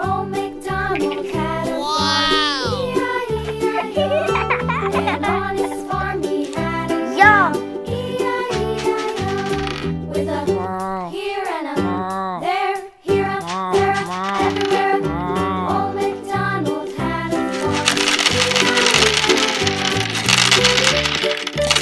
Old MacDonald had a farm, E-I-E-I-O. And on his farm he had a cow, E-I-E-I-O. With a here and a there, here a there, everywhere. Old MacDonald had a farm, E-I-E-I-O.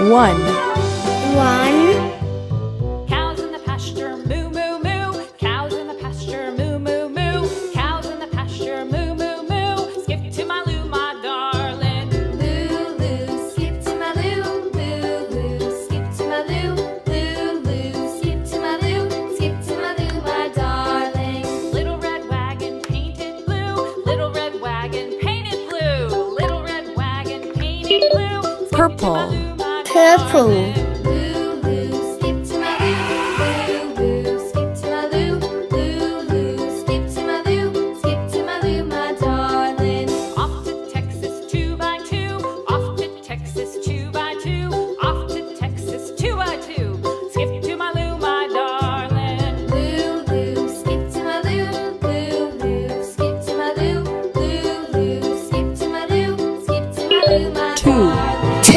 1. 1. Cows in the pasture, moo, moo, moo. Cows in the pasture, moo, moo, moo. Cows in the pasture, moo, moo, moo. Skip to my loo, my darling. Loo, loo, skip to my loo. Loo, loo, skip to my loo. Loo, loo, skip to my loo. Skip to my loo, my darling. Little red wagon painted blue. Little red wagon painted blue. Little red wagon painted blue. Skip to my Purple. loo, my Purple. darling. Loo, loo, skip to my loo. Loo, loo, skip to my loo. Loo, loo, skip to my loo. Skip to my loo, my darling. Off to Texas 2x2. Off to Texas 2x2. Off to Texas 2x2. Skip to my loo, my darling. Loo, loo, skip to my loo. Loo, loo, skip to my loo. Loo, loo, skip to my loo. Skip to my loo, my 2. darling. 2.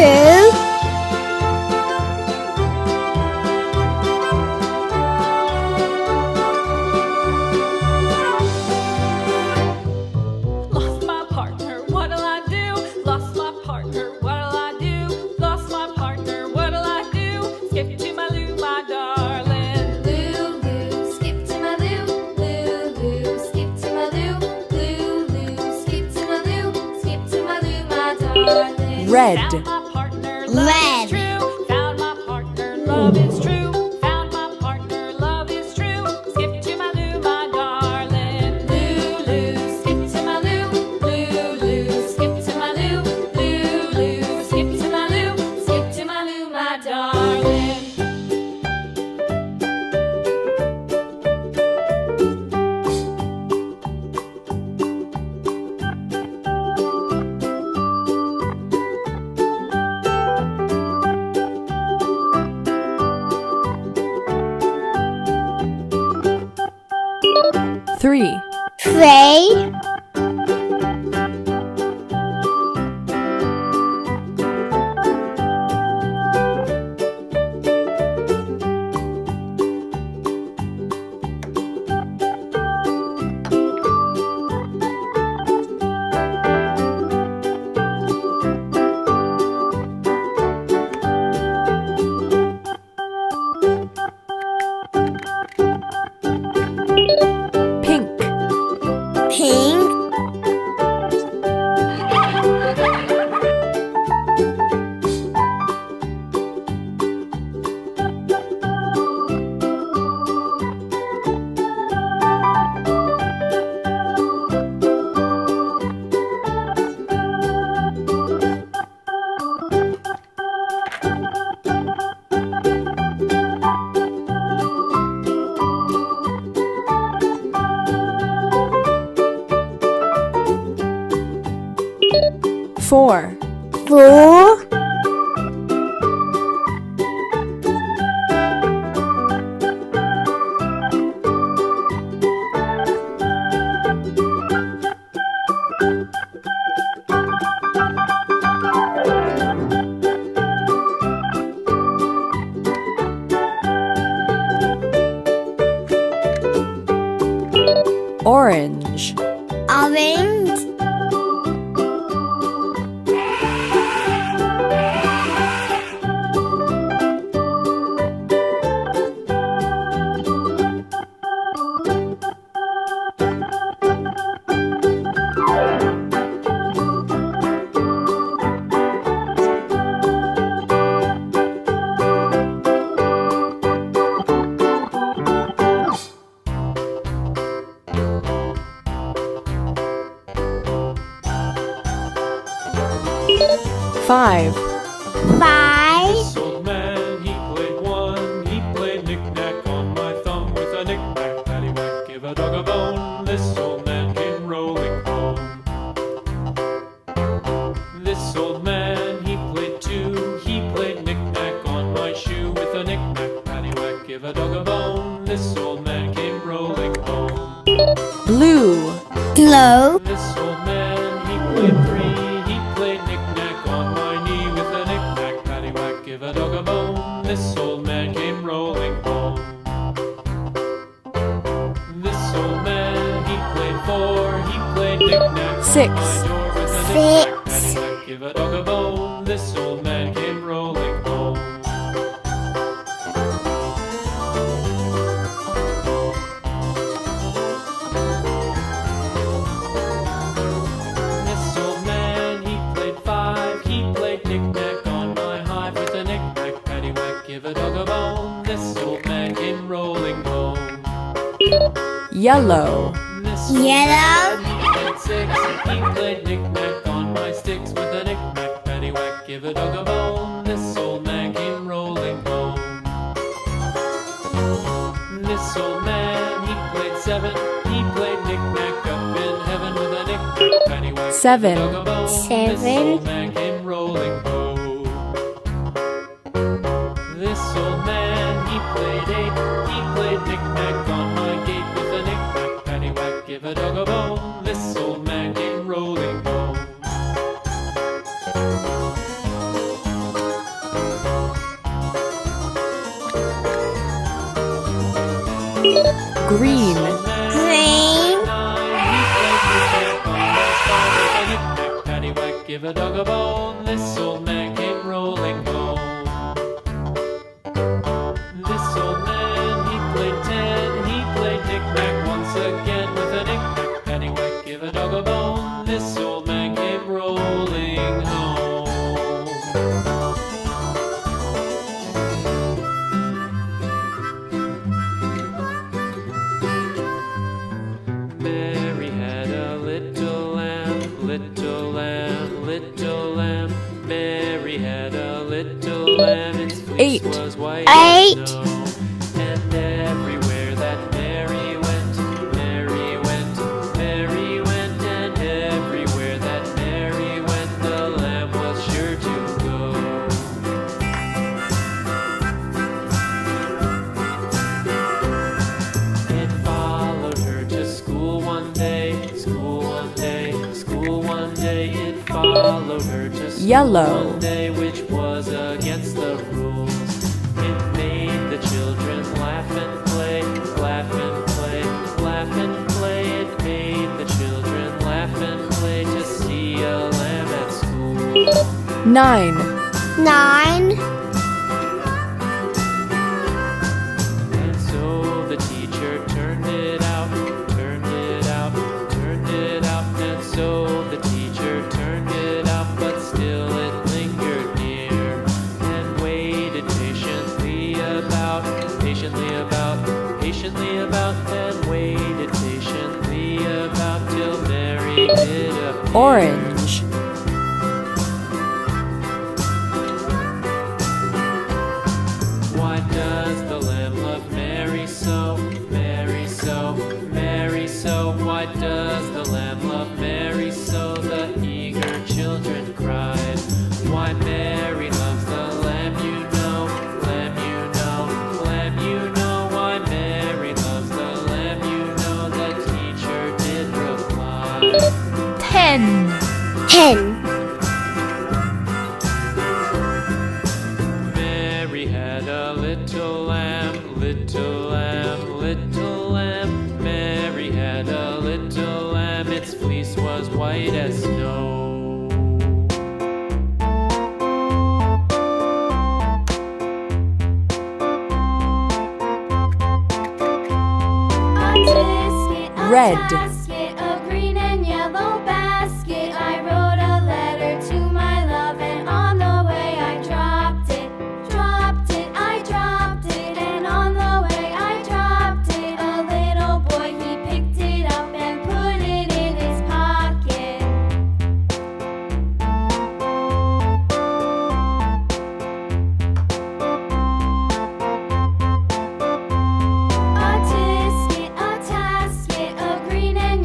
Lost my partner, what'll I do? Lost my partner, what'll I do? Lost my partner, what'll I do? Skip to my loo, my darling. Loo, loo, skip to my loo. Loo, loo, skip to my loo. Loo, loo, skip to my loo. Skip to my loo, my darling. Red. Found my partner, love Red. is true. Found my partner, love is true. Found my partner, love is true. Skip to my loo, my darling. Loo, loo, skip to my loo. Loo, loo, skip to my loo. Loo, loo, skip to my loo. Skip to my loo, my darling. Three. 3. Pink. Pink. 4. 4. Orange. Orange. 5. 5. This old man, he played one. He played knick-knack on my thumb with a knick-knack, paddywhack, give a dog a bone. This old man came rolling home. This old man, he played two. He played knick-knack on my shoe with a knick-knack, paddywhack, give a dog a bone. This old man came rolling home. Blue. Blue. This old man, he played three. He played knick-knack on my knee with a knick-knack, paddywhack, give a dog a bone. This old man came rolling home. This old man, he played four. He played knick-knack 6. on my door with a knick-knack, 6. paddywhack, give a dog a bone. This old man came rolling home. yellow, This Yellow. he played six. He played knick-knack on my sticks with a knick-knack, paddywhack, give a dog a bone. This old man came rolling home. This old man, he played seven. He played knick-knack up in heaven with a knick-knack, paddywhack, Seven. give a dog a bone. This Seven. old man came rolling home. This old man, he played eight. He played knick-knack on my gate with a knick-knack, paddywhack, give a dog a bone. This old man came rolling home. green, Green. Paddywhack, give a dog a bone. This old man came rolling home. This old man, he played 10. He played knick-knack once again with a knick-knack, paddywhack, give a dog a bone. This old man came rolling home. Mary had a little lamb, little lamb, little lamb. Mary had a little lamb, its fleece 8. was white Eight. as snow. And everywhere that Mary went, Mary went, Mary went, and everywhere that Mary went, the lamb was sure to go. It followed her to school one day, school one day, school one day. It followed her to school Yellow. one day, which was against the rules. It made the children laugh and play, laugh and play, laugh and play. It made the children laugh and play to see a lamb at school. 9, 9. And so the teacher turned it out, turned it out, turned it out. And so the teacher turned it out, but still it lingered near and waited patiently about, patiently about, patiently about, and waited patiently about till Mary did appear. orange, Why does the lamb love Mary so? Mary so, Mary so. Why does the lamb love Mary so? The eager children cried. Why Mary loves the lamb, you know, lamb, you know, lamb, you know. Why Mary loves the lamb, you know. The teacher did reply. 10, 10. Mary had a little lamb, little lamb, little lamb. Mary had a little lamb, its fleece was white as snow. A tisket, a Red. tasket, a green and yellow basket. I wrote a letter to my love, and on the way I dropped it, dropped it, I dropped it, and on the way I dropped it. A little boy, he picked it up and put it in his pocket. A tisket, a tasket, a green and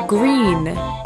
green